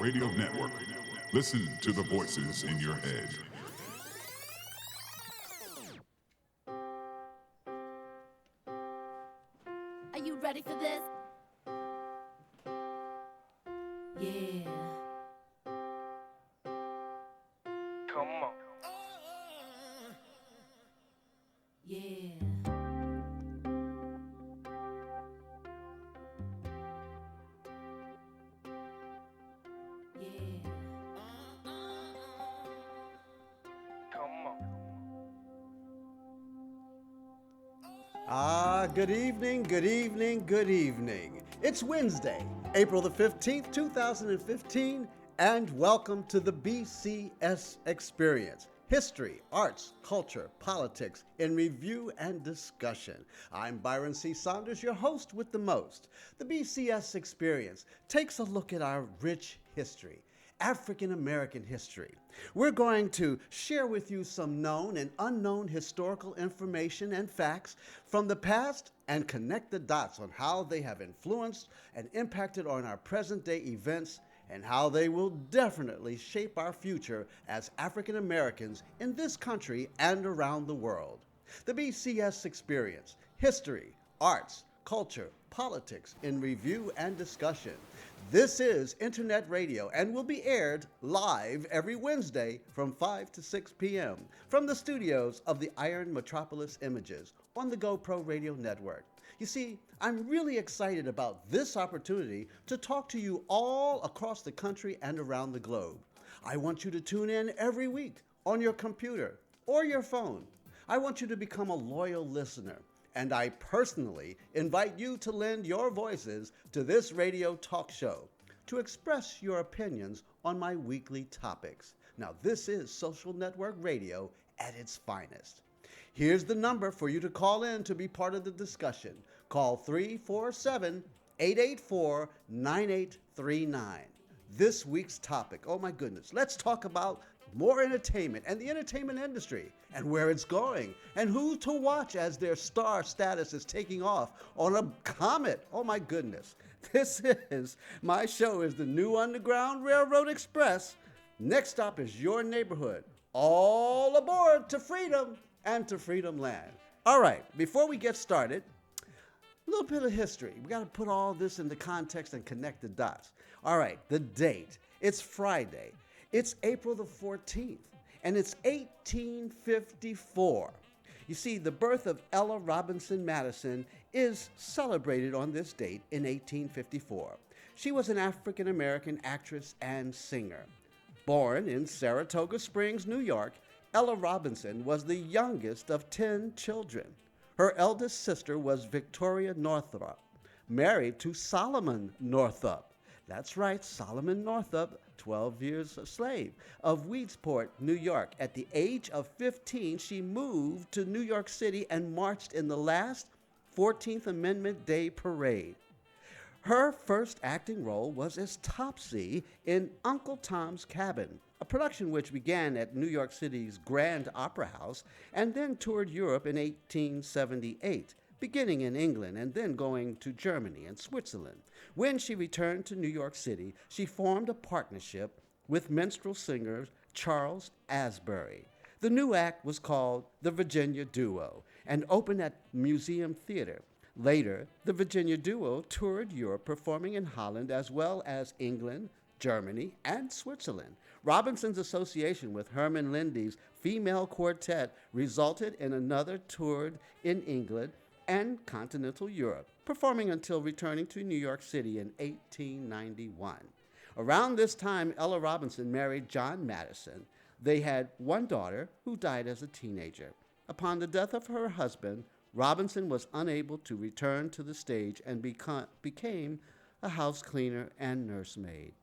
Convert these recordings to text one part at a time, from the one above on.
Radio Network. Listen to the voices in your head. Are you ready for this? Yeah. Come on. Yeah. Yeah. Come on. Good evening, good evening, good evening. It's Wednesday, April the 15th, 2015, and welcome to the BCS Experience. History, arts, culture, politics in review and discussion. I'm Byron C. Saunders, your host with the most. The BCS Experience takes a look at our rich history, African American history. We're going to share with you some known and unknown historical information and facts from the past and connect the dots on how they have influenced and impacted on our present day events and how they will definitely shape our future as African Americans in this country and around the world. The BCS Experience, history, arts, culture, politics in review and discussion. This is Internet Radio and will be aired live every Wednesday from 5 to 6 p.m. from the studios of the Iron Metropolis Images on the GoPro Radio Network. You see, I'm really excited about this opportunity to talk to you all across the country and around the globe. I want you to tune in every week on your computer or your phone. I want you to become a loyal listener. And I personally invite you to lend your voices to this radio talk show to express your opinions on my weekly topics. Now, this is social network radio at its finest. Here's the number for you to call in to be part of the discussion. Call 347-884-9839. This week's topic, oh my goodness, let's talk about more entertainment and the entertainment industry and where it's going and who to watch as their star status is taking off on a comet. Oh my goodness. My show is the new Underground Railroad Express. Next stop is your neighborhood. All aboard to freedom and to Freedom Land. All right, before we get started, a little bit of history. We got to put all this into context and connect the dots. All right, the date. It's Friday. It's April the 14th, and it's 1854. You see, the birth of Ella Robinson Madison is celebrated on this date in 1854. She was an African-American actress and singer. Born in Saratoga Springs, New York, Ella Robinson was the youngest of 10 children. Her eldest sister was Victoria Northup, married to Solomon Northup. That's right, Solomon Northup, 12 years a slave, of Weedsport, New York. At the age of 15, she moved to New York City and marched in the last 14th Amendment Day Parade. Her first acting role was as Topsy in Uncle Tom's Cabin, a production which began at New York City's Grand Opera House and then toured Europe in 1878. Beginning in England and then going to Germany and Switzerland. When she returned to New York City, she formed a partnership with minstrel singer Charles Asbury. The new act was called the Virginia Duo and opened at Museum Theater. Later, the Virginia Duo toured Europe, performing in Holland as well as England, Germany, and Switzerland. Robinson's association with Herman Lindy's female quartet resulted in another tour in England and continental Europe, performing until returning to New York City in 1891. Around this time, Ella Robinson married John Madison. They had one daughter who died as a teenager. Upon the death of her husband, Robinson was unable to return to the stage and became a house cleaner and nursemaid.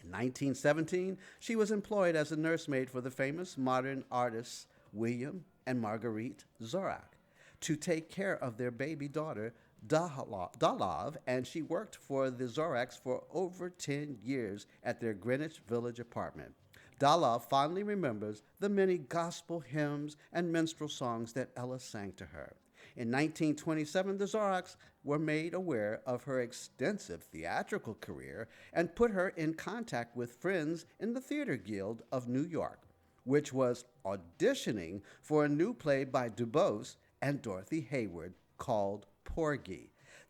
In 1917, she was employed as a nursemaid for the famous modern artists William and Marguerite Zorak to take care of their baby daughter, Dalav, and she worked for the Zoraks for over 10 years at their Greenwich Village apartment. Dalav fondly remembers the many gospel hymns and minstrel songs that Ella sang to her. In 1927, the Zorrocks were made aware of her extensive theatrical career and put her in contact with friends in the Theater Guild of New York, which was auditioning for a new play by Dubose and Dorothy Hayward called Porgy.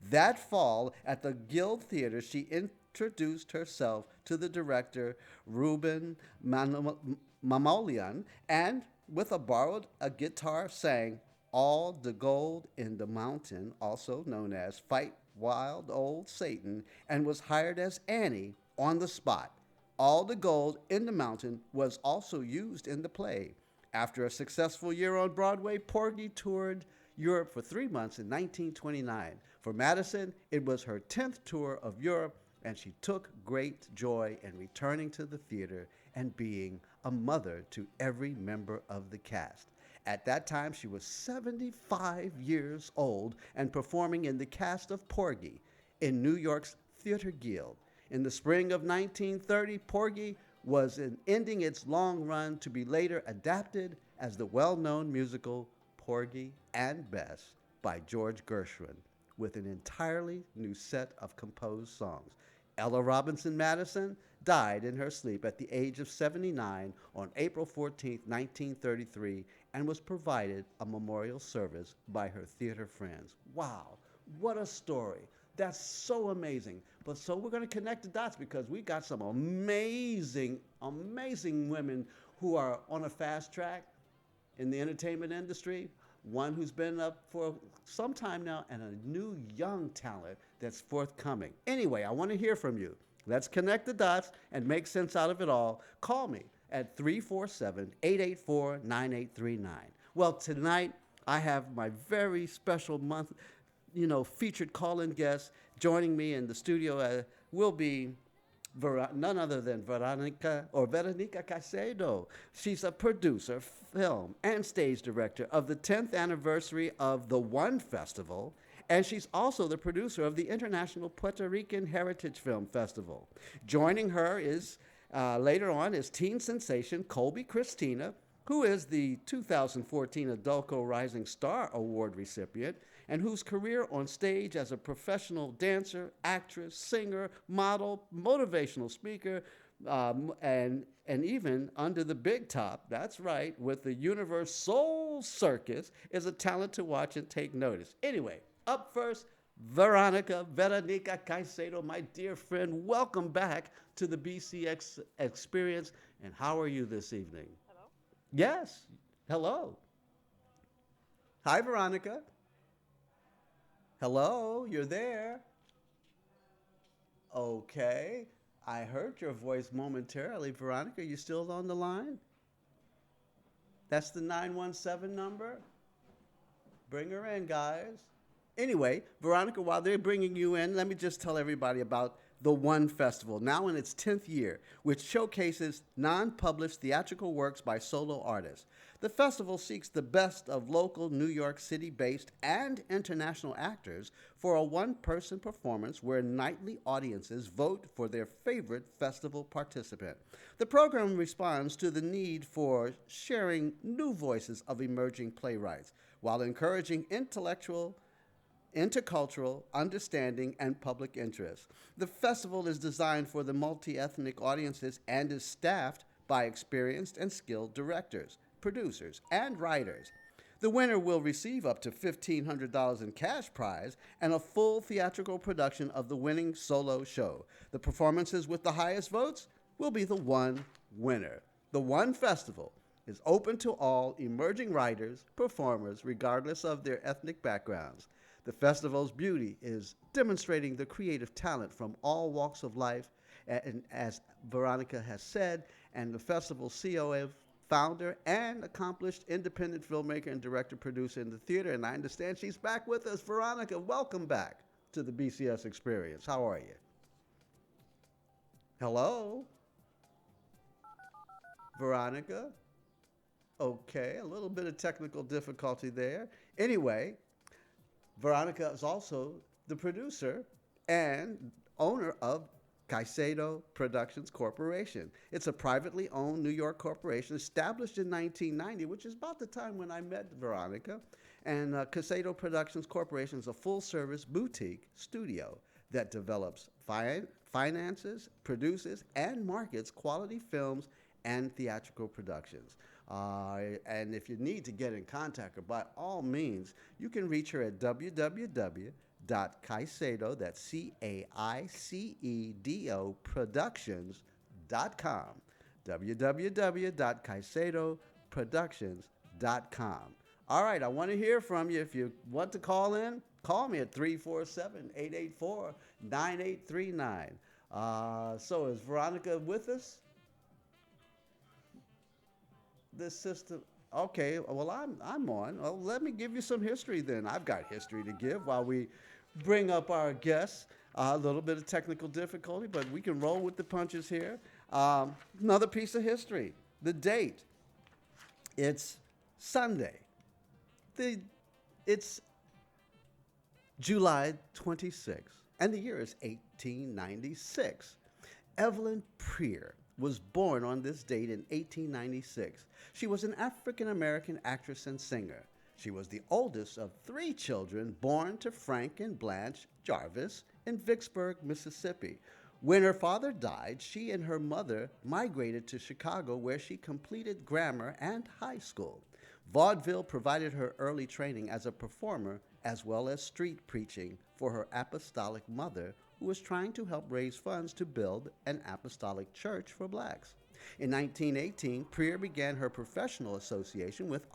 That fall at the Guild Theater, she introduced herself to the director Ruben Mamoulian and, with a guitar, sang All the Gold in the Mountain, also known as Fight Wild Old Satan, and was hired as Annie on the spot. All the Gold in the Mountain was also used in the play. After a successful year on Broadway, Porgy toured Europe for 3 months in 1929. For Madison, it was her 10th tour of Europe, and she took great joy in returning to the theater and being a mother to every member of the cast. At that time, she was 75 years old and performing in the cast of Porgy in New York's Theater Guild. In the spring of 1930, Porgy was ending its long run to be later adapted as the well-known musical Porgy and Bess by George Gershwin, with an entirely new set of composed songs. Ella Robinson Madison died in her sleep at the age of 79 on April 14, 1933, and was provided a memorial service by her theater friends. Wow, what a story. That's so amazing. But so we're going to connect the dots because we got some amazing, amazing women who are on a fast track in the entertainment industry. One who's been up for some time now, and a new young talent that's forthcoming. Anyway, I want to hear from you. Let's connect the dots and make sense out of it all. Call me at 347-884-9839. Well, tonight I have my very special featured call-in guest joining me in the studio. Will be none other than Veronica Caicedo. She's a producer, film, and stage director of the 10th anniversary of the One Festival, and she's also the producer of the International Puerto Rican Heritage Film Festival. Joining her is later on is teen sensation Colby Christina, who is the 2014 Adulco Rising Star Award recipient, and whose career on stage as a professional dancer, actress, singer, model, motivational speaker, and even under the big top, that's right, with the Universe Soul Circus, is a talent to watch and take notice. Anyway, up first, Veronica Caicedo, my dear friend, welcome back to the BCS Experience, and how are you this evening? Hello? Yes, hello. Hi, Veronica. Hello, you're there. Okay, I heard your voice momentarily. Veronica, you still on the line? That's the 917 number. Bring her in, guys. Anyway, Veronica, while they're bringing you in, let me just tell everybody about the One Festival, now in its 10th year, which showcases non-published theatrical works by solo artists. The festival seeks the best of local New York City-based and international actors for a one-person performance where nightly audiences vote for their favorite festival participant. The program responds to the need for sharing new voices of emerging playwrights while encouraging intellectual, intercultural understanding, and public interest. The festival is designed for the multi-ethnic audiences and is staffed by experienced and skilled directors, producers, and writers. The winner will receive up to $1,500 in cash prize and a full theatrical production of the winning solo show. The performances with the highest votes will be the one winner. The One Festival is open to all emerging writers, performers, regardless of their ethnic backgrounds. The festival's beauty is demonstrating the creative talent from all walks of life, and as Veronica has said, and the festival's COO, founder, and accomplished independent filmmaker and director-producer in the theater, and I understand she's back with us. Veronica, welcome back to the BCS Experience. How are you? Hello? Veronica? Okay, a little bit of technical difficulty there. Anyway, Veronica is also the producer and owner of Caicedo Productions Corporation. It's a privately owned New York corporation established in 1990, which is about the time when I met Veronica. And Caicedo Productions Corporation is a full-service boutique studio that develops, finances, produces, and markets quality films and theatrical productions. And if you need to get in contact her, by all means, you can reach her at www.caicedo, that's CAICEDO Productions.com. www.caicedoproductions.com. All right, I want to hear from you. If you want to call in, call me at 347-884-9839. So is Veronica with us? This system. Okay, well, I'm on. Well, let me give you some history then. I've got history to give while we bring up our guests. A little bit of technical difficulty, but we can roll with the punches here. Another piece of history. The date. It's Sunday. It's July 26th, and the year is 1896. Evelyn Prier was born on this date in 1896. She was an African-American actress and singer. She was the oldest of 3 children born to Frank and Blanche Jarvis in Vicksburg, Mississippi. When her father died, she and her mother migrated to Chicago, where she completed grammar and high school. Vaudeville provided her early training as a performer as well as street preaching for her apostolic mother, who was trying to help raise funds to build an apostolic church for blacks. In 1918, Prier began her professional association with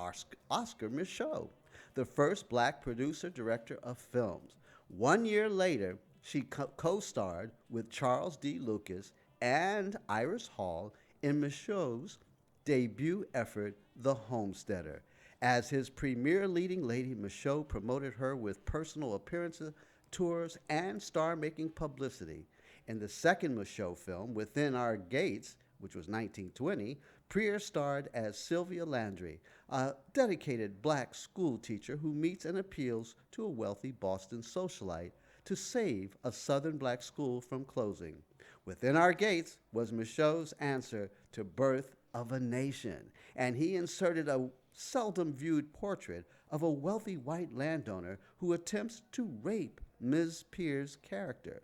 Oscar Micheaux, the first black producer-director of films. 1 year later, she co-starred with Charles D. Lucas and Iris Hall in Micheaux's debut effort, The Homesteader. As his premier leading lady, Micheaux promoted her with personal appearances, tours, and star-making publicity. In the second Micheaux film, Within Our Gates, which was 1920, Prier starred as Sylvia Landry, a dedicated black school teacher who meets and appeals to a wealthy Boston socialite to save a southern black school from closing. Within Our Gates was Micheaux's answer to Birth of a Nation, and he inserted a seldom viewed portrait of a wealthy white landowner who attempts to rape Ms. Prier's character.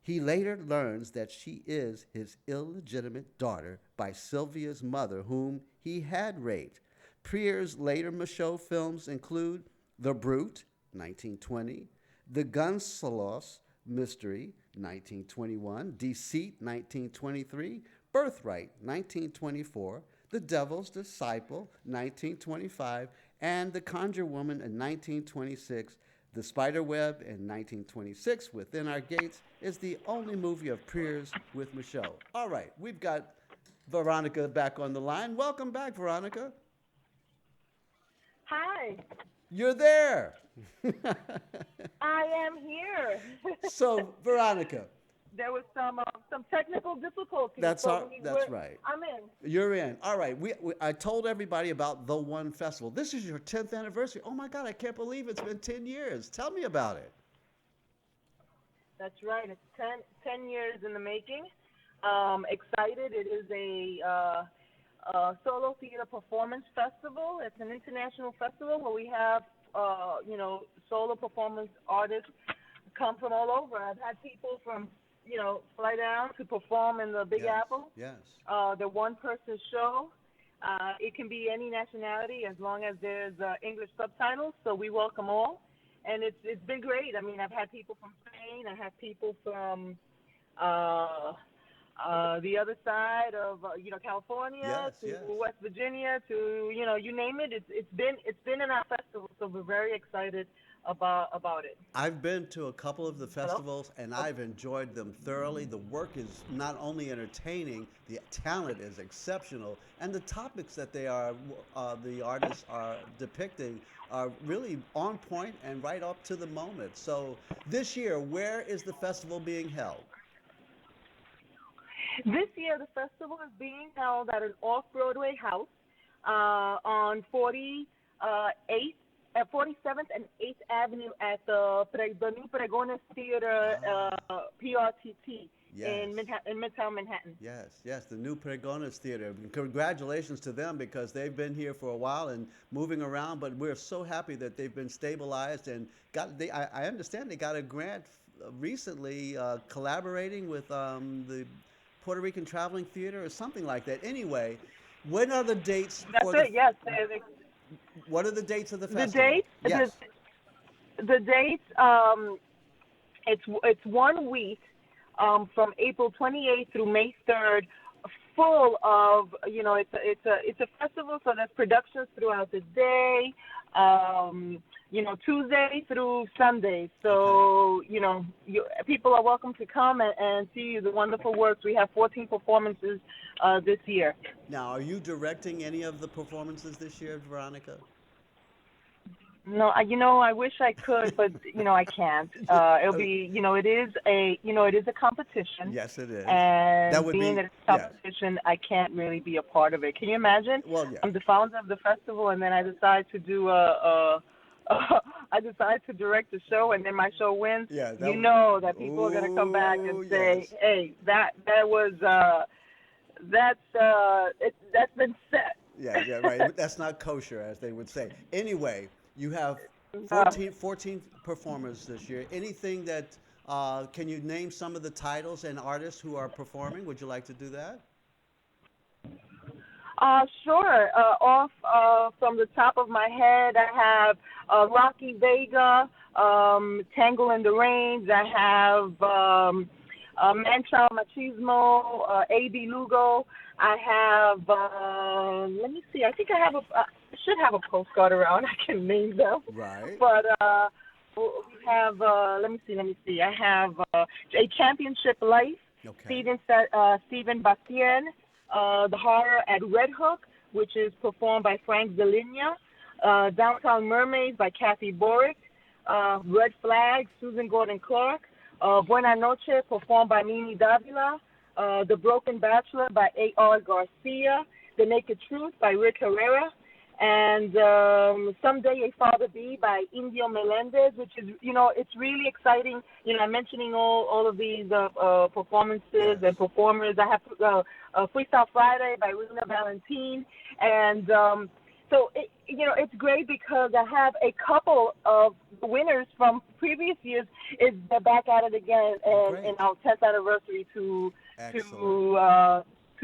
He later learns that she is his illegitimate daughter by Sylvia's mother, whom he had raped. Prier's later Micheaux films include The Brute, 1920, The Gunsalos Mystery, 1921, Deceit, 1923, Birthright, 1924, The Devil's Disciple, 1925, and The Conjure Woman in 1926. The Spiderweb in 1926, Within Our Gates, is the only movie of Prier's with Micheaux. All right, we've got Veronica back on the line. Welcome back, Veronica. Hi. You're there. I am here. So, Veronica. There was some technical difficulties. That's but right. I'm in. You're in. All right. I told everybody about the One Festival. This is your 10th anniversary. Oh my God, I can't believe it's been 10 years. Tell me about it. That's right. It's 10 years in the making. Excited. It is a solo theater performance festival. It's an international festival where we have solo performance artists come from all over. I've had people from fly down to perform in the Big Apple. Yes. The one-person show. It can be any nationality as long as there's English subtitles, so we welcome all. And it's been great. I mean, I've had people from Spain. I have people from the other side of California to West Virginia to you name it. It's been in our festival, so we're very excited about it. I've been to a couple of the festivals, and I've enjoyed them thoroughly. The work is not only entertaining, the talent is exceptional, and the topics that the artists are depicting are really on point and right up to the moment. So this year, where is the festival being held? This year, the festival is being held at an off-Broadway house on 47th and 8th Avenue at the New Pregones Theater, PRTT in Yes. In Midtown Manhattan. Yes, yes, the new Pregones Theater. Congratulations to them because they've been here for a while and moving around, but we're so happy that they've been stabilized and I understand they got a grant recently collaborating with the Puerto Rican Traveling Theater or something like that. Anyway, when are the dates That's for it. Yes, what are the dates of the the festival? dates. Yes. The dates. It's 1 week, from April 28th through May 3rd, full of, it's a festival, so there's productions throughout the day, Tuesday through Sunday. So, people are welcome to come and see the wonderful works. We have 14 performances this year. Now, are you directing any of the performances this year, Veronica? No, I wish I could, but I can't. It'll be, it is a competition. Yes, it is. And That would being be that it's a competition, I can't really be a part of it. Can you imagine? Well, yeah. I'm the founder of the festival, and then I decide to do I decide to direct the show, and then my show wins. Yeah, that people are gonna come back and say, yes. "Hey, that was that's been set." Yeah, right. That's not kosher, as they would say. Anyway, you have 14 performers this year. Anything that, can you name some of the titles and artists who are performing? Would you like to do that? Sure. Off from the top of my head, I have Rocky Vega, Tangle in the Reins. I have Manchild Machismo, A.B. Lugo. I have, let me see, I think I should have a postcard around. I can name them. Right. But we have, let me see. I have A Championship Life, Okay. Stephen Bastien, The Horror at Red Hook, which is performed by Frank Delinia, Downtown Mermaids by Kathy Borick, Red Flag, Susan Gordon-Clark, Buena Noche, performed by Mimi Davila, The Broken Bachelor by A.R. Garcia, The Naked Truth by Rick Herrera, and Someday a Father Be by Indio Melendez, which is, it's really exciting. I'm mentioning all of these performances and performers. I have Freestyle Friday by Rina Valentine, and so it's great because I have a couple of winners from previous years. They're back at it again, and in our 10th anniversary to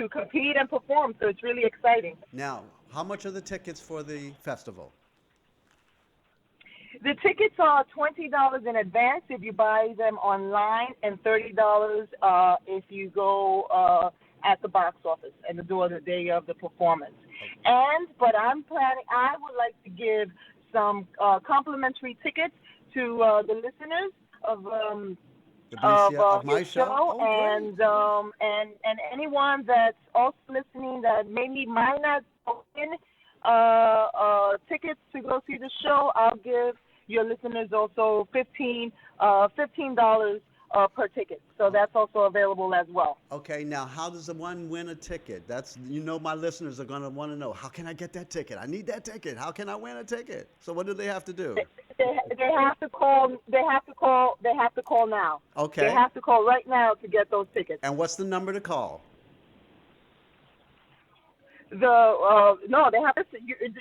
compete and perform. So it's really exciting. Now, how much are the tickets for the festival? The tickets are $20 in advance if you buy them online, and $30 if you go at the box office and the door the day of the performance. But I would like to give some complimentary tickets to the listeners of my show. Oh, and anyone that's also listening that maybe might not win tickets to go see the show, I'll give your listeners also $15 per ticket. So that's also available as well. Okay, now how does the one win a ticket? That's, my listeners are going to want to know, how can I get that ticket? I need that ticket. How can I win a ticket? So what do they have to do? They have to call. They have to call now. Okay. They have to call right now to get those tickets. And what's the number to call? No, they have to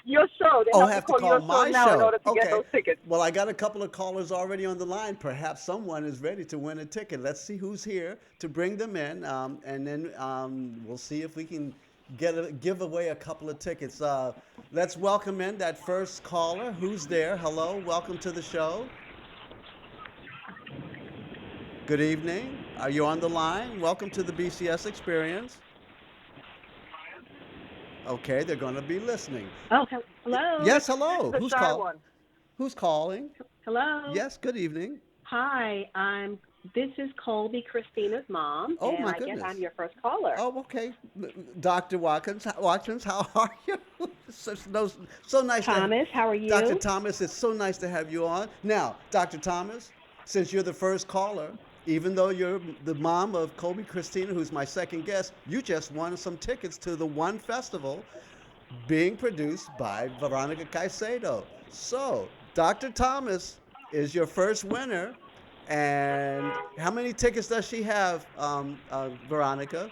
your show. They have to call your my show now show in order to get those tickets. Well, I got a couple of callers already on the line. Perhaps someone is ready to win a ticket. Let's see who's here to bring them in, and then we'll see if we can give away a couple of tickets. Let's welcome in that first caller. Who's there? Hello, welcome to the show. Good evening. Are you on the line? Welcome to the BCS Experience. Okay, they're going to be listening. Oh, hello. Yes, hello. Who's calling? Who's calling? Hello. Yes, good evening. Hi, this is Colby, Christina's mom. Oh, and my I goodness. guess I'm your first caller. Oh, okay. Dr. Watkins, how are you? so nice. Thomas, how are you? Dr. Thomas, it's so nice to have you on. Now, Dr. Thomas, since you're the first caller, even though you're the mom of Colby Christina, who's my second guest, you just won some tickets to the one festival being produced by Veronica Caicedo. So, Dr. Thomas is your first winner And how many tickets does she have, Veronica?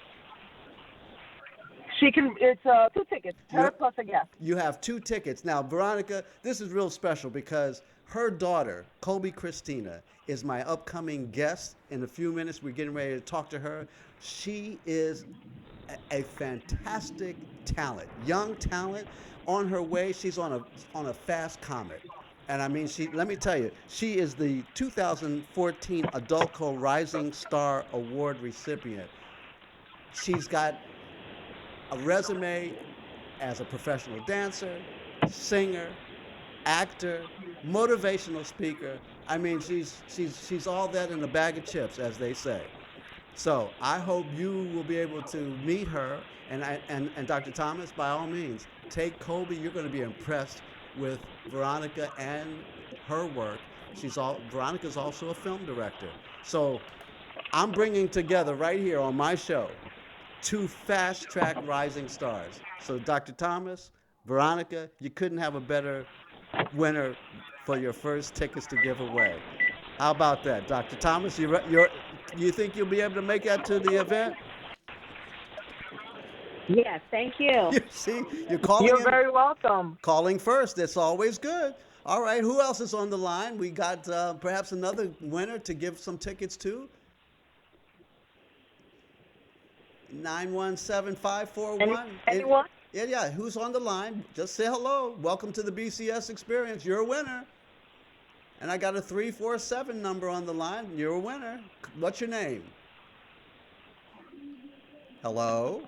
She can. It's 2 tickets. You Her plus a guest. you have 2 tickets. Now, Veronica, this is real special because her daughter, Colby Christina, is my upcoming guest. In a few minutes, we're getting ready to talk to her. She is a fantastic talent, young talent, on her way. She's on a fast comet. And I mean, she. Let me tell you, she is the 2014 Adultco Rising Star Award recipient. She's got a resume as a professional dancer, singer, actor, motivational speaker. I mean, she's all that in a bag of chips, as they say. So I hope you will be able to meet her, and Dr. Thomas, by all means, take Colby. You're going to be impressed with Veronica and her work. Veronica's also a film director. So I'm bringing together right here on my show 2 fast track rising stars. So Dr. Thomas, Veronica, you couldn't have a better winner for your first tickets to give away. How about that, Dr. Thomas? You think you'll be able to make that to the event? Yes, thank you. You see, you're calling You're in, very welcome. calling first. It's always good. All right, who else is on the line? We got perhaps another winner to give some tickets to. 917541. Anyone? Yeah. Who's on the line? Just say hello. Welcome to the BCS Experience. You're a winner. And I got a 347 number on the line. You're a winner. What's your name? Hello?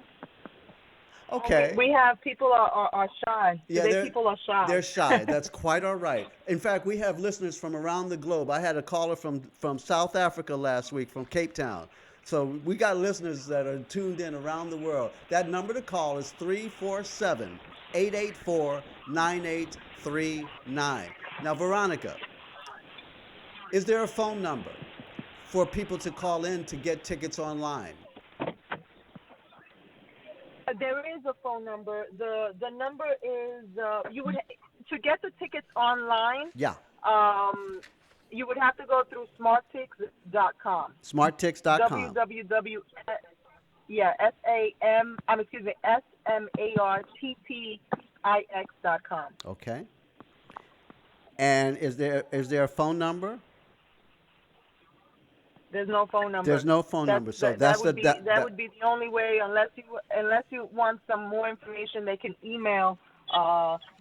Okay. We have people are shy. Yeah, People are shy. they're shy. That's quite all right. In fact, we have listeners from around the globe. I had a caller from South Africa last week, from Cape Town. So we got listeners that are tuned in around the world. That number to call is 347-884-9839. Now, Veronica, is there a phone number for people to call in to get tickets online? There is a phone number. The number is you would to get the tickets online. Yeah. You would have to go through smarttix.com. Smarttix.com. www. Yeah, SMARTTIX.com. Okay. And is there a phone number? There's no phone number. There's no phone number. So that would be the only way. Unless you want some more information, they can email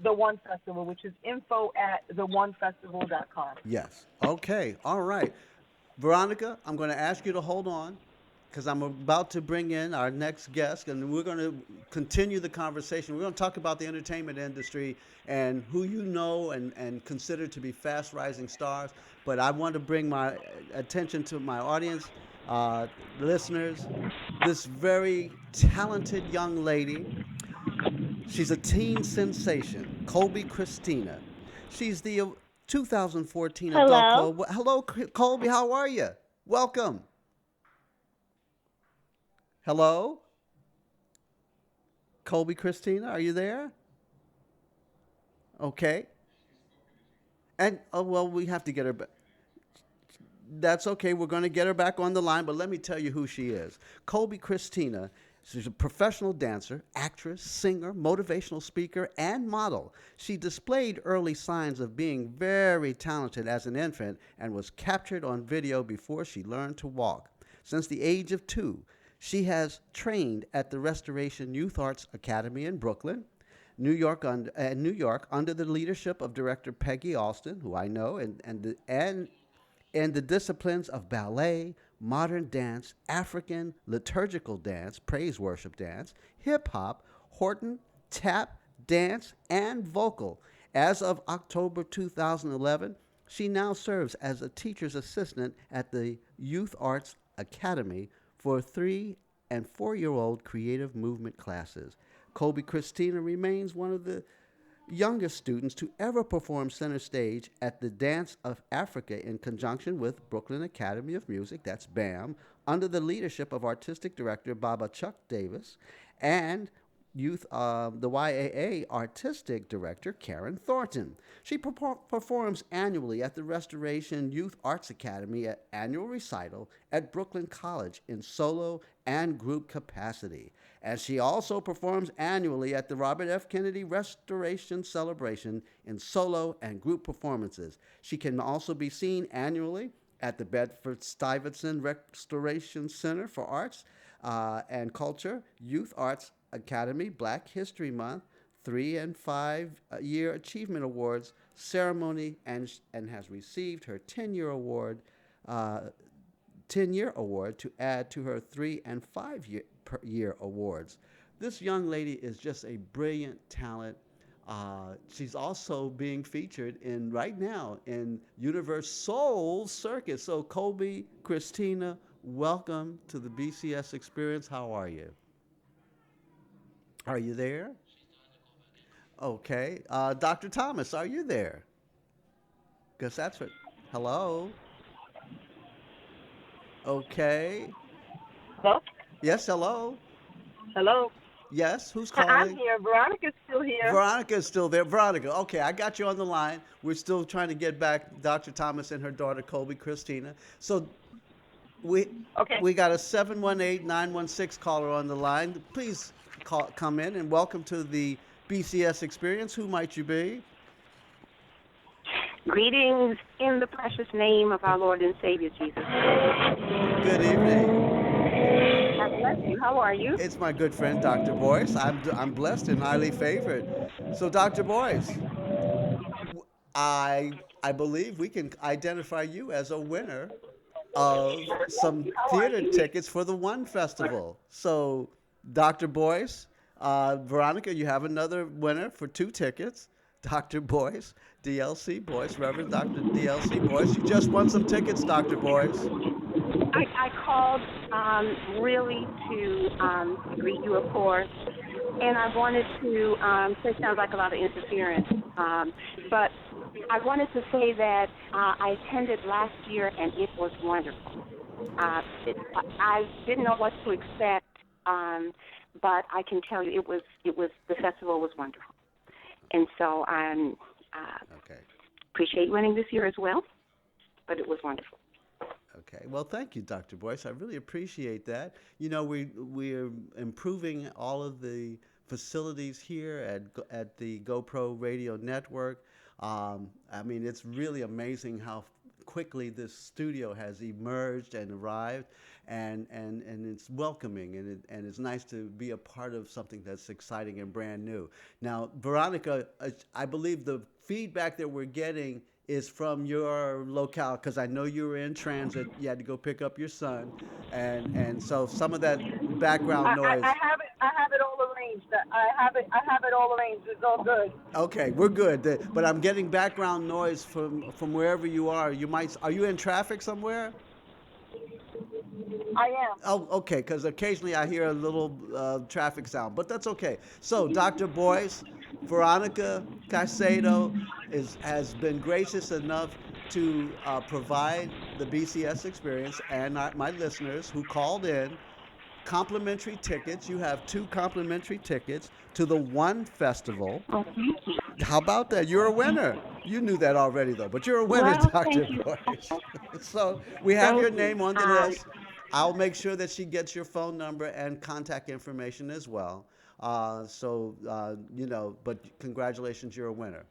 the One Festival, which is info@theonefestival.com. Yes. Okay. All right. Veronica, I'm going to ask you to hold on because I'm about to bring in our next guest, and we're going to continue the conversation. We're going to talk about the entertainment industry and who you know and consider to be fast rising stars. But I want to bring my attention to my audience, listeners, this very talented young lady. She's a teen sensation, Colby Christina. She's the 2014 Hello. Adult. Hello, Colby. How are you? Welcome. Hello? Colby Christina, are you there? Okay. And, we have to get her back. That's okay. We're going to get her back on the line, but let me tell you who she is. Colby Christina, she's a professional dancer, actress, singer, motivational speaker, and model. She displayed early signs of being very talented as an infant and was captured on video before she learned to walk. Since the age of 2, she has trained at the Restoration Youth Arts Academy in Brooklyn, New York, under the leadership of director Peggy Alston, who I know, and in the disciplines of ballet, modern dance, African liturgical dance, praise worship dance, hip hop, Horton, tap, dance, and vocal. As of October 2011, she now serves as a teacher's assistant at the Youth Arts Academy for 3- and 4-year-old creative movement classes. Colby Christina remains one of the youngest students to ever perform center stage at the Dance of Africa in conjunction with Brooklyn Academy of Music, that's BAM, under the leadership of artistic director Baba Chuck Davis, and the YAA artistic director, Karen Thornton. She performs annually at the Restoration Youth Arts Academy at annual recital at Brooklyn College in solo and group capacity. And she also performs annually at the Robert F. Kennedy Restoration Celebration in solo and group performances. She can also be seen annually at the Bedford Stuyvesant Restoration Center for Arts and Culture, Youth Arts Academy, Black History Month, 3 and 5 year Achievement Awards ceremony, and has received her 10-year award to add to her 3 and 5 year awards. This young lady is just a brilliant talent. She's also being featured right now in Universe Soul Circus. So, Colby, Christina, welcome to the BCS Experience. How are you? Are you there? Okay. Dr. Thomas, are you there? Because that's what. Hello? Okay. Hello? Yes, hello. Hello? Yes, who's I'm calling? here. Veronica's still here. Veronica's still there. Veronica, okay, I got you on the line. We're still trying to get back Dr. Thomas and her daughter, Colby Christina. So we Okay. we got a 718-916 caller on the line. Please come in and welcome to the BCS Experience. Who might you be? Greetings in the precious name of our Lord and Savior Jesus. Good evening. God bless you. How are you? It's my good friend, Dr. Boyce. I'm blessed and highly favored. So, Dr. Boyce, I believe we can identify you as a winner of some theater tickets for the One Festival. So, Dr. Boyce, Veronica, you have another winner for 2 tickets. Dr. Boyce, DLC Boyce, Reverend Dr. DLC Boyce. You just won some tickets, Dr. Boyce. I called really to greet you, of course, and I wanted to say sounds like a lot of interference, but I wanted to say that I attended last year and it was wonderful. I didn't know what to expect, but I can tell you the festival was wonderful, and so I Okay. appreciate winning this year as well. But it was wonderful. Okay. Well, thank you, Dr. Boyce. I really appreciate that. You know, we're improving all of the facilities here at the GoPro Radio Network. I mean, it's really amazing how quickly this studio has emerged and arrived, and it's welcoming, and it's nice to be a part of something that's exciting and brand new. Now, Veronica, I believe the feedback that we're getting is from your locale, because I know you were in transit. You had to go pick up your son, and so some of that background noise. I have it all arranged. I have it all arranged. It's all good. Okay, we're good. But I'm getting background noise from wherever you are. Are you in traffic somewhere? I am. Oh, okay, because occasionally I hear a little traffic sound, but that's okay. So, Dr. Boyce, Veronica Caicedo has been gracious enough to provide the BCS Experience and my listeners who called in complimentary tickets. You have 2 complimentary tickets to the One Festival. Oh, thank you. How about that? You're a winner. You knew that already, though, but you're a winner, Well, Dr. thank you. Boyce. So we have Thank your you. name on the list. I'll make sure that she gets your phone number and contact information as well. But congratulations, you're a winner.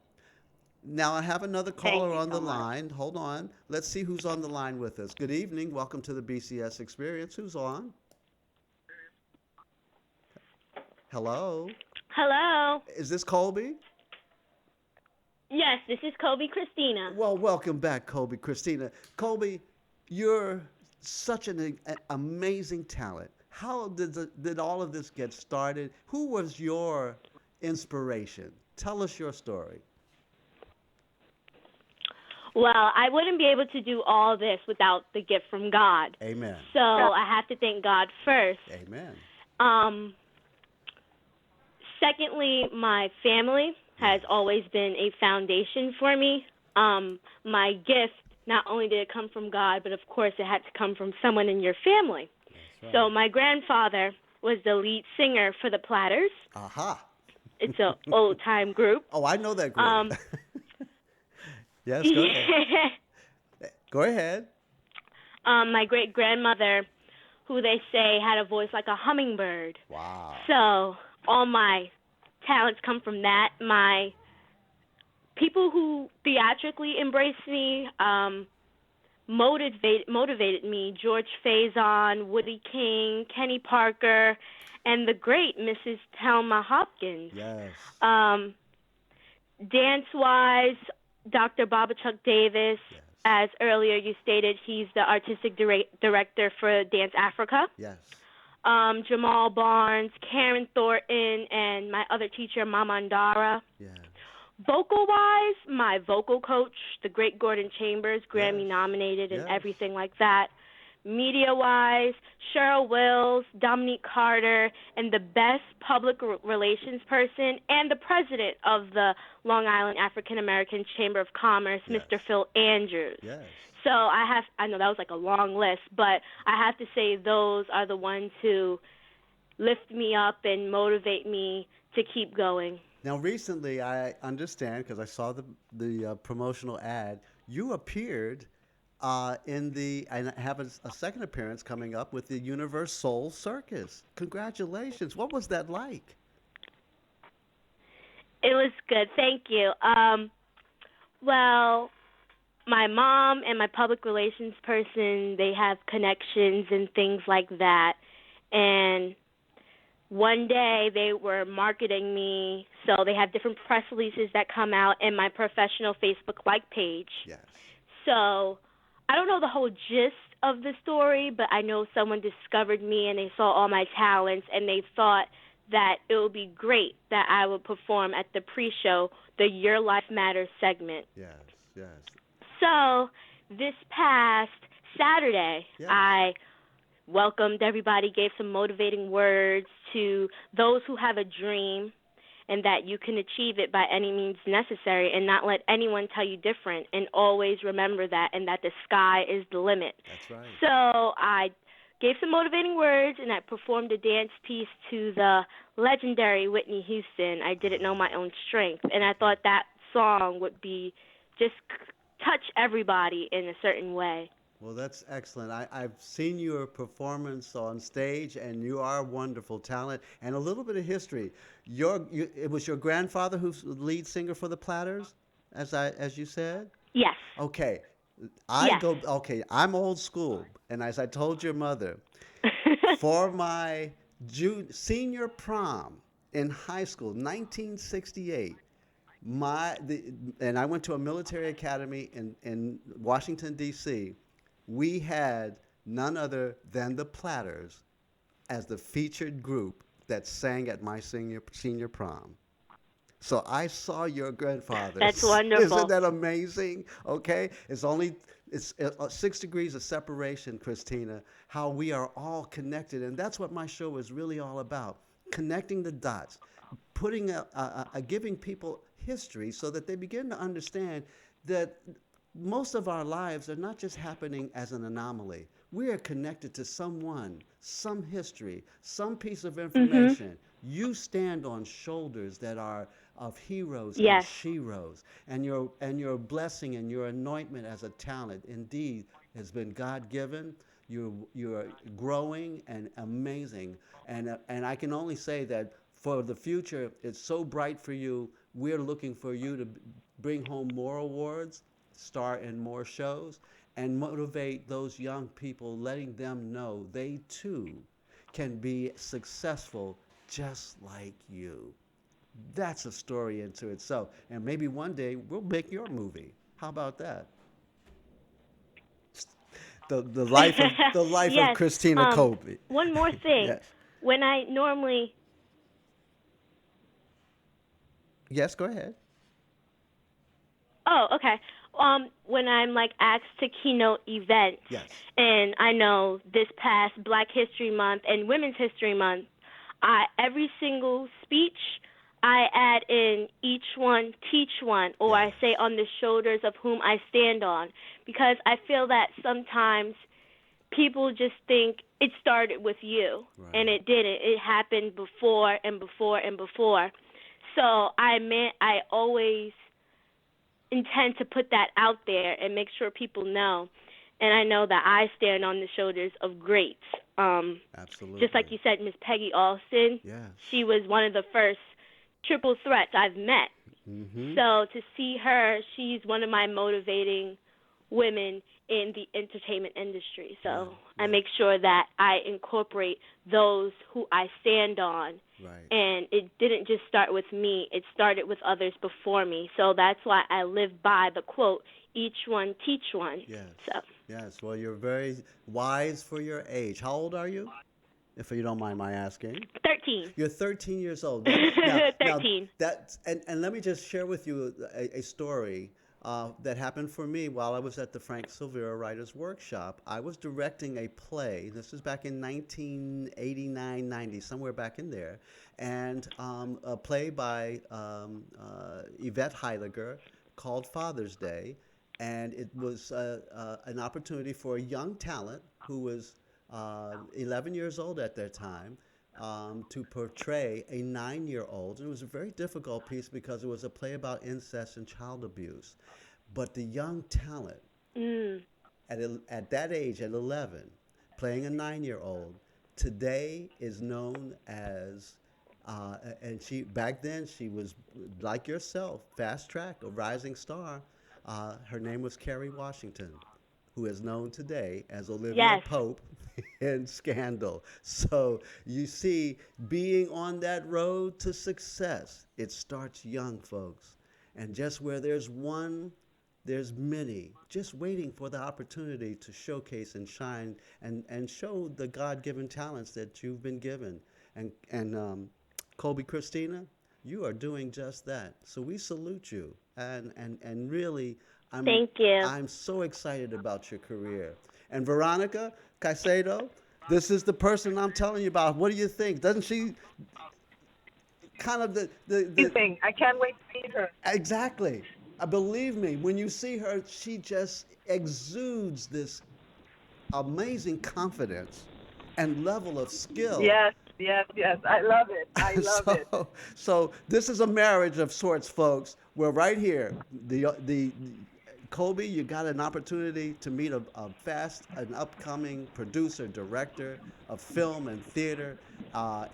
Now I have another caller you on so the much. line. Hold on. Let's see who's on the line with us. Good evening. Welcome to the BCS Experience. Who's on? Hello. Hello. Is this Colby? Yes, this is Kobe Christina. Well, welcome back, Colby Christina. Colby, you're such an amazing talent. How did all of this get started? Who was your inspiration? Tell us your story. Well, I wouldn't be able to do all this without the gift from God. Amen. So I have to thank God first. Amen. Secondly, my family has always been a foundation for me. My gift, not only did it come from God, but of course it had to come from someone in your family. That's right. So my grandfather was the lead singer for the Platters. Aha. It's an old-time group. Oh, I know that group. Yes, go ahead. Go ahead. My great-grandmother, who they say had a voice like a hummingbird. Wow. So all my talents come from that. My people who theatrically embraced me motivated me. George Faison, Woody King, Kenny Parker, and the great Mrs. Thelma Hopkins. Yes. Dance-wise, Dr. Chuck Davis. Yes. As earlier you stated, he's the artistic director for Dance Africa. Yes. Jamal Barnes, Karen Thornton, and my other teacher, Mama Andara. Yes. Vocal-wise, my vocal coach, the great Gordon Chambers, Grammy-nominated and everything like that. Media-wise, Cheryl Wills, Dominique Carter, and the best public relations person and the president of the Long Island African American Chamber of Commerce, Mr. Phil Andrews. Yes. So I know that was like a long list, but I have to say those are the ones who lift me up and motivate me to keep going. Now, recently, I understand, because I saw the promotional ad, you appeared and have a second appearance coming up with the Universe Soul Circus. Congratulations. What was that like? It was good. Thank you. Well, my mom and my public relations person, they have connections and things like that. And one day they were marketing me, so they have different press releases that come out in my professional Facebook like page. Yes. So I don't know the whole gist of the story, but I know someone discovered me and they saw all my talents and they thought that it would be great that I would perform at the pre-show, the Your Life Matters segment. Yes, yes. So this past Saturday, I welcomed everybody, gave some motivating words to those who have a dream and that you can achieve it by any means necessary and not let anyone tell you different, and always remember that, and that the sky is the limit. That's right. So I gave some motivating words, and I performed a dance piece to the legendary Whitney Houston, I Didn't Know My Own Strength, and I thought that song would be just touch everybody in a certain way. Well, that's excellent. I've seen your performance on stage, and you are a wonderful talent. And a little bit of history. It was your grandfather who's the lead singer for the Platters, as you said? Yes. Okay. I'm old school, and as I told your mother, for my senior prom in high school, 1968, and I went to a military academy in Washington, D.C., we had none other than the Platters as the featured group that sang at my senior prom. So I saw your grandfather. That's wonderful. Isn't that amazing? Okay, it's 6 degrees of separation, Christina. How we are all connected, and that's what my show is really all about: connecting the dots, giving people history so that they begin to understand that most of our lives are not just happening as an anomaly. We are connected to someone, some history, some piece of information. You stand on shoulders that are of heroes and sheroes, and your blessing and your anointment as a talent indeed has been God-given. You're growing and amazing, and I can only say that for the future, it's so bright for you. We're looking for you to bring home more awards, star in more shows, and motivate those young people, letting them know they too can be successful just like you. That's a story into itself. And maybe one day we'll make your movie. How about that? The life of Christina Colby. One more thing. Yes. When I normally... Yes, go ahead. Oh, okay. When I'm asked to keynote events, and I know this past Black History Month and Women's History Month, every single speech I add in each one, teach one, or I say on the shoulders of whom I stand on, because I feel that sometimes people just think it started with you, Right. and it didn't. It happened before and before and before. So I always intend to put that out there and make sure people know. And I know that I stand on the shoulders of greats. Absolutely. Just like you said, Miss Peggy Alston. Yes. She was one of the first triple threats I've met. Mm-hmm. So to see her, she's one of my motivating women in the entertainment industry. So I make sure that I incorporate those who I stand on. Right. And it didn't just start with me. It started with others before me. So that's why I live by the quote, each one teach one. Yes. So. Yes. Well, you're very wise for your age. How old are you? If you don't mind my asking. 13. You're 13 years old. 13. And let me just share with you a story that happened for me while I was at the Frank Silvera Writers Workshop. I was directing a play. This was back in 1989, 90, somewhere back in there. And a play by Yvette Heiliger called Father's Day. And it was an opportunity for a young talent who was 11 years old at that time to portray a 9-year-old. And it was a very difficult piece because it was a play about incest and child abuse. But the young talent at that age, at 11, playing a 9-year-old, today is known as, and she back then she was like yourself, fast track, a rising star. Her name was Kerry Washington, who is known today as Olivia Pope in Scandal. So you see, being on that road to success, it starts young, folks. And just where there's one, there's many, just waiting for the opportunity to showcase and shine and show the God-given talents that you've been given. And Colby, Christina, you are doing just that. So we salute you. And really, Thank you. I'm so excited about your career. And Veronica Caicedo, this is the person I'm telling you about. What do you think? Doesn't she kind of Amazing. I can't wait to meet her. Exactly. Believe me, when you see her, she just exudes this amazing confidence and level of skill. Yes. I love it. I love it. So this is a marriage of sorts, folks. We're right here. The Colby, you got an opportunity to meet an upcoming producer, director of film and theater,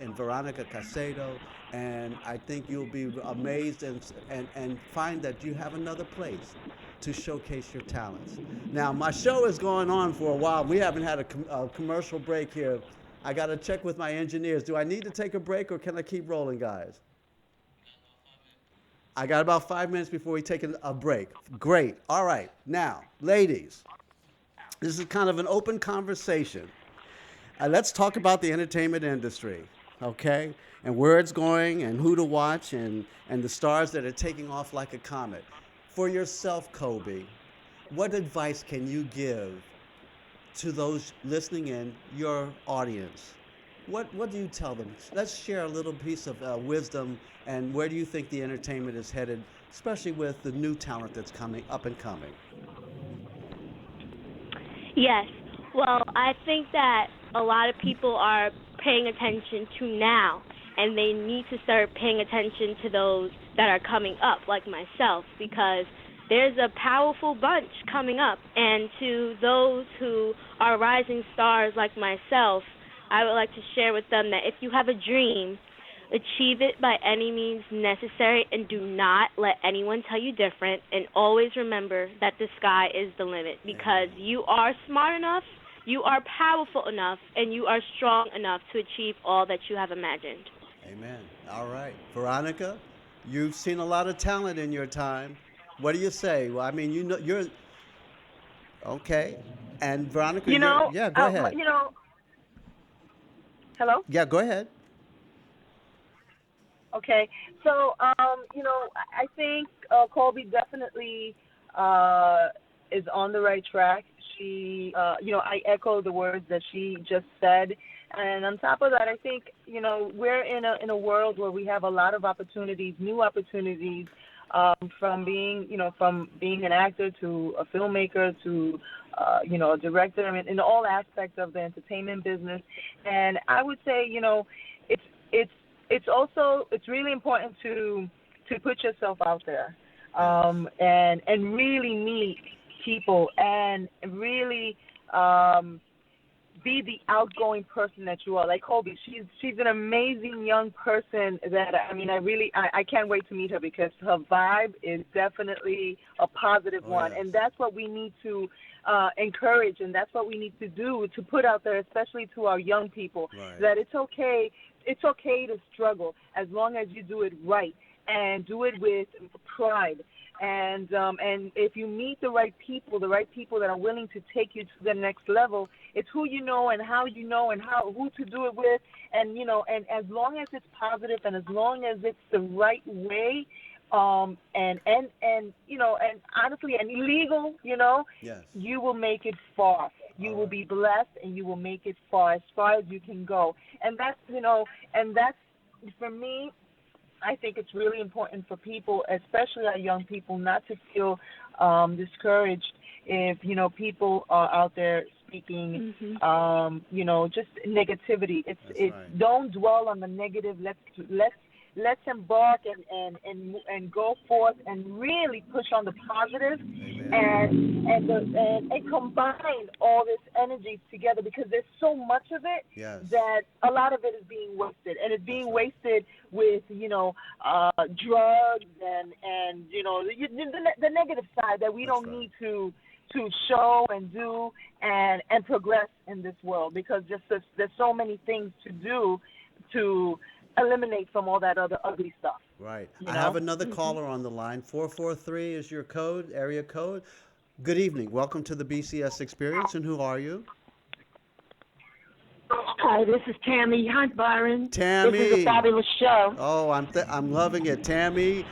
in Veronica Caicedo, and I think you'll be amazed and find that you have another place to showcase your talents. Now, my show is going on for a while. We haven't had a commercial break here. I got to check with my engineers. Do I need to take a break or can I keep rolling, guys? I got about 5 minutes before we take a break. Great. All right. Now, ladies, this is kind of an open conversation. Let's talk about the entertainment industry, okay? And where it's going and who to watch and the stars that are taking off like a comet. For yourself, Colby, what advice can you give to those listening in, your audience? What do you tell them? Let's share a little piece of wisdom, and where do you think the entertainment is headed, especially with the new talent that's coming up and coming? Yes. Well, I think that a lot of people are paying attention to now, and they need to start paying attention to those that are coming up, like myself, because there's a powerful bunch coming up. And to those who are rising stars like myself, I would like to share with them that if you have a dream, achieve it by any means necessary, and do not let anyone tell you different. And always remember that the sky is the limit, because you are smart enough, you are powerful enough, and you are strong enough to achieve all that you have imagined. Amen. All right. Veronica, you've seen a lot of talent in your time. What do you say? Well, I mean, you know, you're okay. And Veronica, yeah, go ahead. Hello? Yeah, go ahead. Okay. So, I think Colby definitely is on the right track. She, I echo the words that she just said. And on top of that, I think, we're in a world where we have a lot of opportunities, new opportunities, from being, from being an actor to a filmmaker to, a director. I mean, in all aspects of the entertainment business. And I would say, it's really important to put yourself out there, and really meet people and really be the outgoing person that you are. Like Colby, she's an amazing young person that, I can't wait to meet her because her vibe is definitely a positive one. Yes. And that's what we need to encourage, and that's what we need to do, to put out there, especially to our young people, that it's okay to struggle as long as you do it right and do it with pride. And if you meet the right people that are willing to take you to the next level, it's who you know and how you know and who to do it with, and as long as it's positive and as long as it's the right way, and honestly and illegal, Yes. you will make it far. You will be blessed, and you will make it far as you can go. And that's for me. I think it's really important for people, especially our young people, not to feel discouraged if, people are out there speaking, just negativity. Right. Don't dwell on the negative. Let's embark and go forth and really push on the positive. Amen. and combine all this energy together, because there's so much of it Yes. that a lot of it is being wasted, and it's being wasted with drugs and the negative side that we don't need to show and do and progress in this world, because there's so many things to do to eliminate from all that other ugly stuff. Right. I have another caller on the line. 443 is your area code. Good evening. Welcome to the BCS Experience, and who are you? Hi, this is Tammy Hunt, Byron. Tammy. This is a fabulous show. Oh, I'm loving it. Tammy,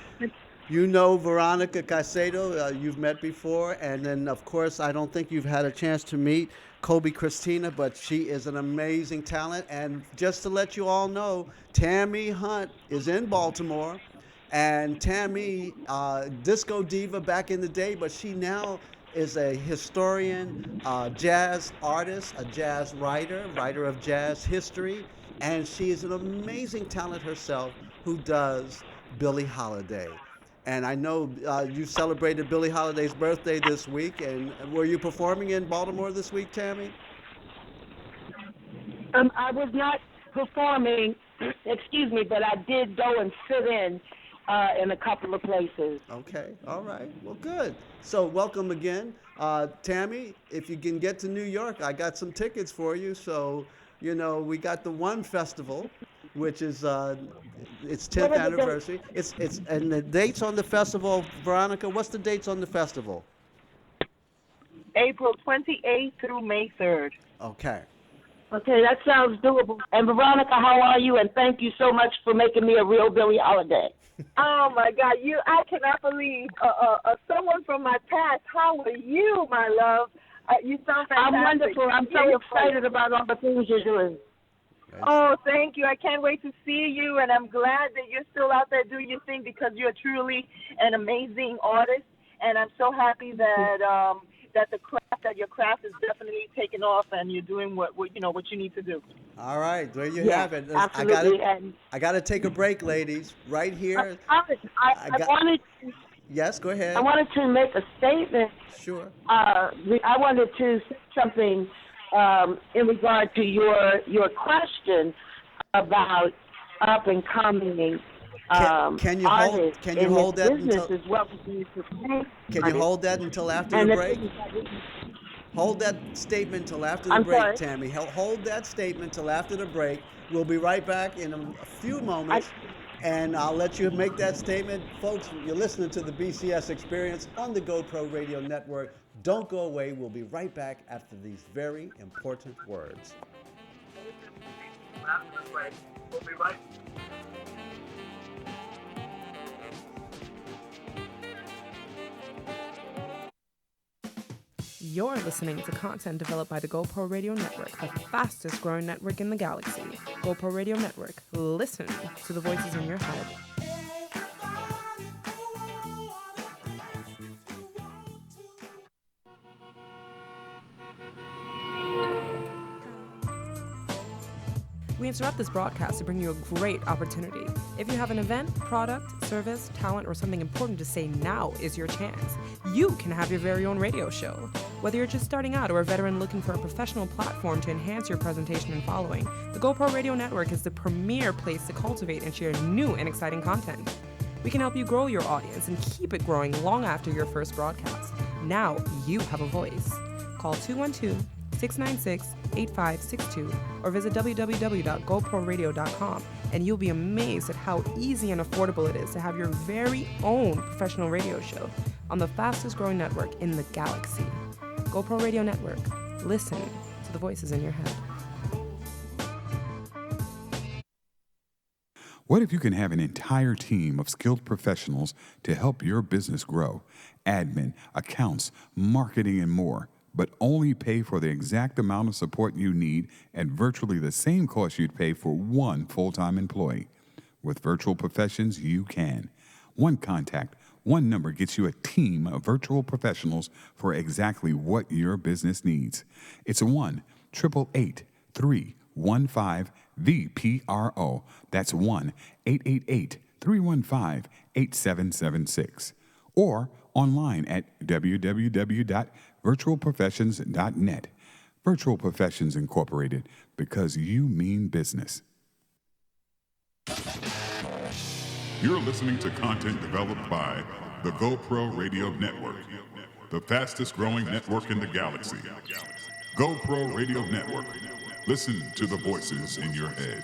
you know Veronica Caicedo, you've met before, and then, of course, I don't think you've had a chance to meet Kobe Christina, but she is an amazing talent. And just to let you all know, Tammy Hunt is in Baltimore, and Tammy, disco diva back in the day, but she now is a historian, jazz artist, a jazz writer of jazz history, and she is an amazing talent herself who does Billie Holiday. And I know you celebrated Billie Holiday's birthday this week, and were you performing in Baltimore this week, Tammy? I was not performing, excuse me, but I did go and sit in a couple of places. Okay, all right, well, good. So welcome again. Tammy, if you can get to New York, I got some tickets for you. So, we got the One Festival, which is its 10th anniversary. It's and the dates on the festival, Veronica, what's the dates on the festival? April 28th through May 3rd. Okay. Okay, that sounds doable. And Veronica, how are you? And thank you so much for making me a real Billie Holiday. Oh my God, I cannot believe someone from my past. How are you, my love? You sound fantastic. I'm wonderful. I'm so excited about all the things you're doing. Oh, thank you. I can't wait to see you, and I'm glad that you're still out there doing your thing, because you're truly an amazing artist, and I'm so happy that your craft is definitely taking off, and you're doing what you need to do. All right, there you have it. Absolutely. I got to take a break, ladies, right here. I wanted to. Yes, go ahead. I wanted to make a statement. Sure. I wanted to say something in regard to your question about up and coming can you artists hold that business until, as well as can you hold that until after the break? Hold that statement until after the break, sorry? Tammy. Hold that statement until after the break. We'll be right back in a few moments, and I'll let you make that statement. Folks, you're listening to the BCS Experience on the GoPro Radio Network. Don't go away. We'll be right back after these very important words. We'll be right back. You're listening to content developed by the GoPro Radio Network, the fastest growing network in the galaxy. GoPro Radio Network. Listen to the voices in your head. We interrupt this broadcast to bring you a great opportunity. If you have an event, product, service, talent, or something important to say, now is your chance. You can have your very own radio show. Whether you're just starting out or a veteran looking for a professional platform to enhance your presentation and following, the GoPro Radio Network is the premier place to cultivate and share new and exciting content. We can help you grow your audience and keep it growing long after your first broadcast. Now you have a voice. Call 212-696-8562 or visit www.goproradio.com and you'll be amazed at how easy and affordable it is to have your very own professional radio show on the fastest growing network in the galaxy. GoPro Radio Network. Listen to the voices in your head. What if you can have an entire team of skilled professionals to help your business grow? Admin, accounts, marketing, and more, but only pay for the exact amount of support you need at virtually the same cost you'd pay for one full-time employee. With Virtual Professions, you can. One contact, one number gets you a team of virtual professionals for exactly what your business needs. It's 1-888-315-VPRO. That's 1-888-315-8776. Or online at www.virtualprofessions.net. Virtual Professions Incorporated, because you mean business. You're listening to content developed by the GoPro Radio Network, the fastest growing network in the galaxy. GoPro Radio Network. Listen to the voices in your head.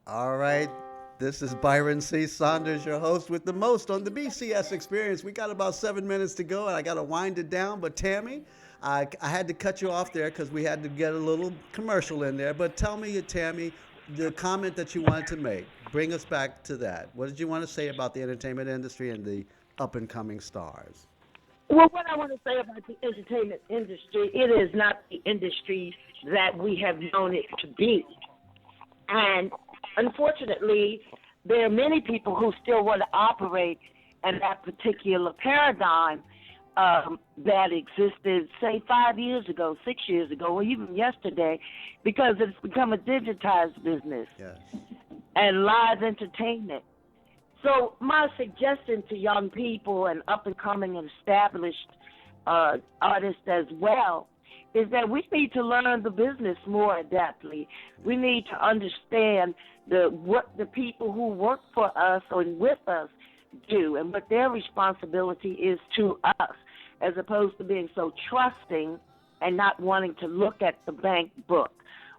All right. This is Byron C. Saunders, your host with the most on the BCS Experience. We got about 7 minutes to go, and I got to wind it down. But Tammy, I had to cut you off there because we had to get a little commercial in there. But tell me, Tammy, the comment that you wanted to make. Bring us back to that. What did you want to say about the entertainment industry and the up-and-coming stars? Well, what I want to say about the entertainment industry, it is not the industry that we have known it to be. And unfortunately, there are many people who still want to operate in that particular paradigm that existed, say, 5 years ago, 6 years ago, or even yesterday, because it's become a digitized business. Yes. And live entertainment. So my suggestion to young people and up-and-coming and established artists as well is that we need to learn the business more adeptly. We need to understand what the people who work for us or with us do and what their responsibility is to us, as opposed to being so trusting and not wanting to look at the bank book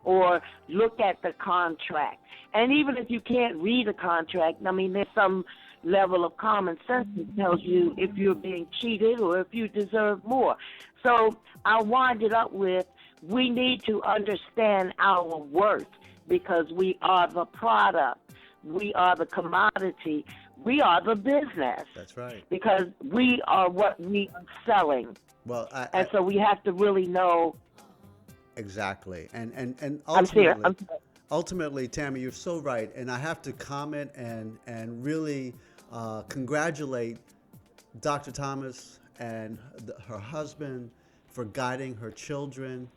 or look at the contract. And even if you can't read a contract, I mean, there's some level of common sense that tells you if you're being cheated or if you deserve more. So I'll wind it up with, we need to understand our worth because we are the product. We are the commodity. We are the business. That's right. Because we are what we are selling. Well, so we have to really know. Exactly. And ultimately, Tammy, you're so right. And I have to comment and really congratulate Dr. Thomas and her husband for guiding her children,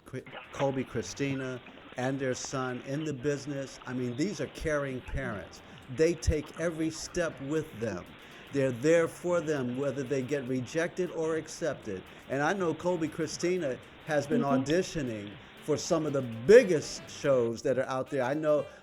Colby, Christina, and their son in the business. I mean, these are caring parents. They take every step with them. They're there for them, whether they get rejected or accepted. And I know Colby Christina has been auditioning for some of the biggest shows that are out there.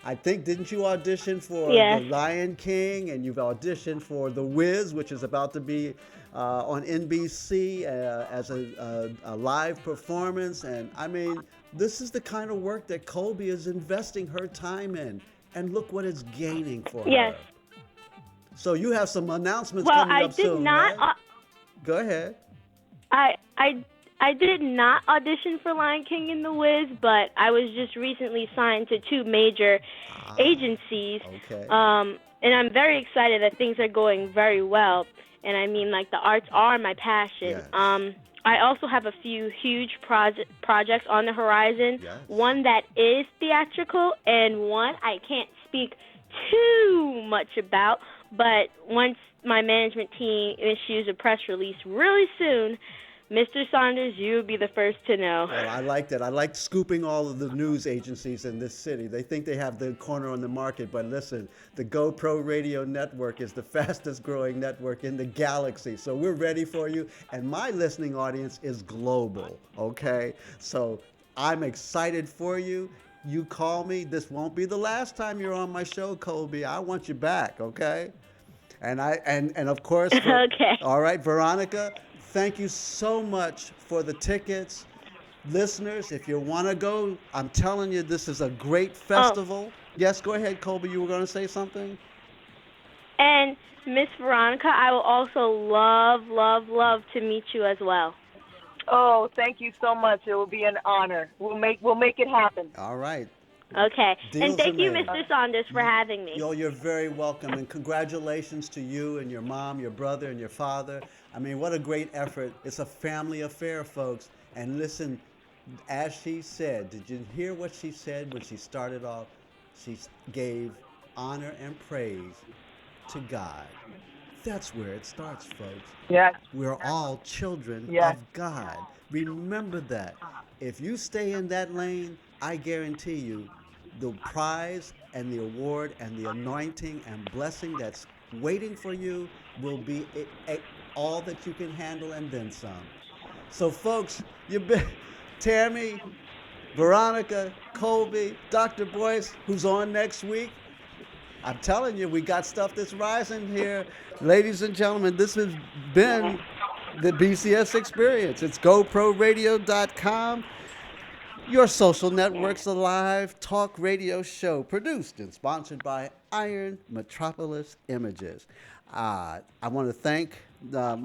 I think, didn't you audition for The Lion King? And you've auditioned for The Wiz, which is about to be on NBC as a live performance. And I mean, this is the kind of work that Colby is investing her time in. And look what it's gaining for her. So you have some announcements coming up soon, right? Go ahead. I did not audition for Lion King and The Wiz, but I was just recently signed to 2 major agencies. Okay. And I'm very excited that things are going very well. And I mean, like, the arts are my passion. Yes. I also have a few huge projects on the horizon. Yes. One that is theatrical and one I can't speak too much about. But once my management team issues a press release really soon, Mr. Saunders, you would be the first to know. Well, I like that. I like scooping all of the news agencies in this city. They think they have the corner on the market, but listen, the GoPro Radio Network is the fastest growing network in the galaxy. So we're ready for you. And my listening audience is global, okay? So I'm excited for you. You call me. This won't be the last time you're on my show, Colby. I want you back, okay? And of course, Okay. All right, Veronica, thank you so much for the tickets. Listeners, if you want to go, I'm telling you, this is a great festival. Yes, go ahead, Colby. You were going to say something? And Miss Veronica, I will also love to meet you as well. Oh, thank you so much. It will be an honor. We'll make it happen. All right. Okay. Deals and thank are you, made. Mr. Saunders, for having me. You're very welcome, and congratulations to you and your mom, your brother, and your father. I mean, what a great effort. It's a family affair, folks. And listen, as she said, did you hear what she said when she started off? She gave honor and praise to God. That's where it starts, folks. Yes. We're all children Yes. of God. Remember that. If you stay in that lane, I guarantee you the prize and the award and the anointing and blessing that's waiting for you will be all that you can handle and then some. So, folks, Tammy, Veronica, Colby, Dr. Boyce, who's on next week. I'm telling you, we got stuff that's rising here. Ladies and gentlemen, this has been the BCS Experience. It's GoProRadio.com, your social networks alive talk radio show, produced and sponsored by Iron Metropolis Images. I want to thank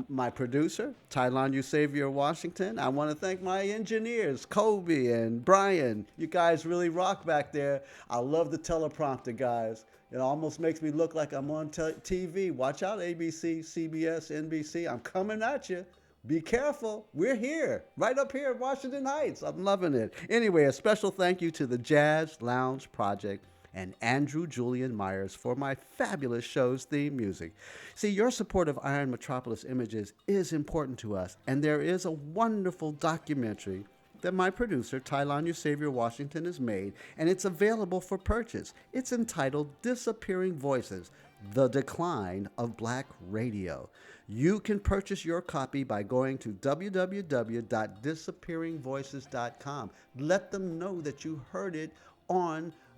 my producer, Tylon Xavier Washington. I want to thank my engineers, Colby and Brian. You guys really rock back there. I love the teleprompter, guys. It almost makes me look like I'm on TV. Watch out, ABC, CBS, NBC. I'm coming at you. Be careful. We're here, right up here in Washington Heights. I'm loving it. Anyway, a special thank you to the Jazz Lounge Project and Andrew Julian Myers for my fabulous show's theme music. See, your support of Iron Metropolis Images is important to us, and there is a wonderful documentary that my producer, Tylon Xavier Washington, has made, and it's available for purchase. It's entitled Disappearing Voices, The Decline of Black Radio. You can purchase your copy by going to www.disappearingvoices.com. Let them know that you heard it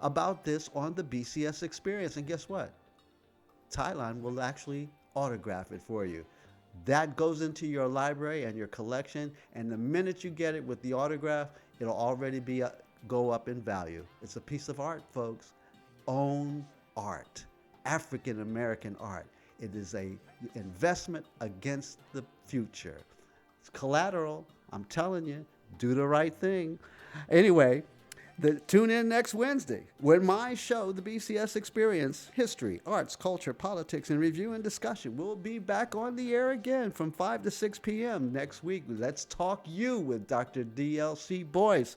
about this on the BCS Experience. And guess what? Tylon will actually autograph it for you. That goes into your library and your collection, and the minute you get it with the autograph, it'll already go up in value. It's a piece of art, folks. Own art. African American art. It is an investment against the future. It's collateral. I'm telling you, do the right thing. Anyway, tune in next Wednesday when my show, the BCS Experience, History, Arts, Culture, Politics, and Review and Discussion, will be back on the air again from 5 to 6 p.m. next week. Let's Talk You with Dr. DLC Boyce.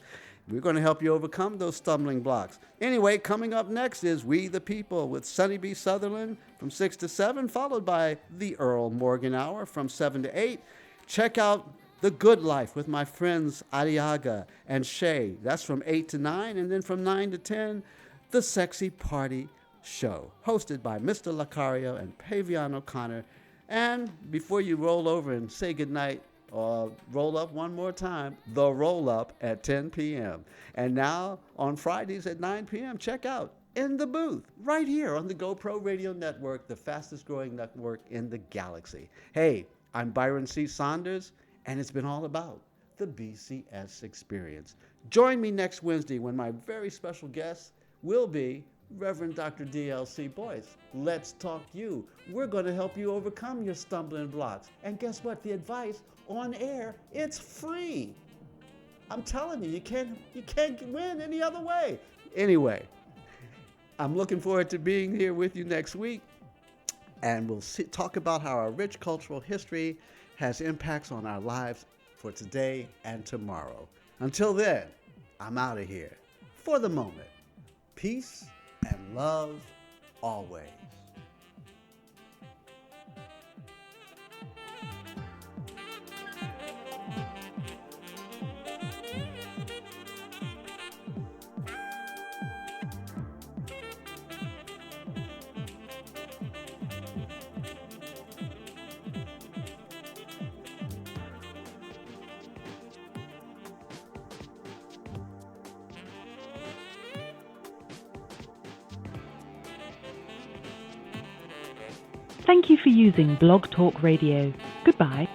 We're going to help you overcome those stumbling blocks. Anyway, coming up next is We the People with Sonny B. Sutherland from 6 to 7, followed by the Earl Morgan Hour from 7 to 8. Check out The Good Life with my friends Adiaga and Shay. That's from 8 to 9. And then from 9 to 10, The Sexy Party Show, hosted by Mr. Lacario and Pavion O'Connor. And before you roll over and say goodnight, or roll up one more time, The Roll Up at 10 p.m. And now, on Fridays at 9 p.m., check out In the Booth, right here on the GoPro Radio Network, the fastest growing network in the galaxy. Hey, I'm Byron C. Saunders, and it's been all about the BCS Experience. Join me next Wednesday when my very special guest will be Reverend Dr. DLC Boyce. Let's Talk You. We're going to help you overcome your stumbling blocks. And guess what? The advice on air, it's free. I'm telling you, you can't win any other way. Anyway, I'm looking forward to being here with you next week, and we'll talk about how our rich cultural history has impacts on our lives for today and tomorrow. Until then, I'm out of here. For the moment, peace and love always. Thank you for using Blog Talk Radio. Goodbye.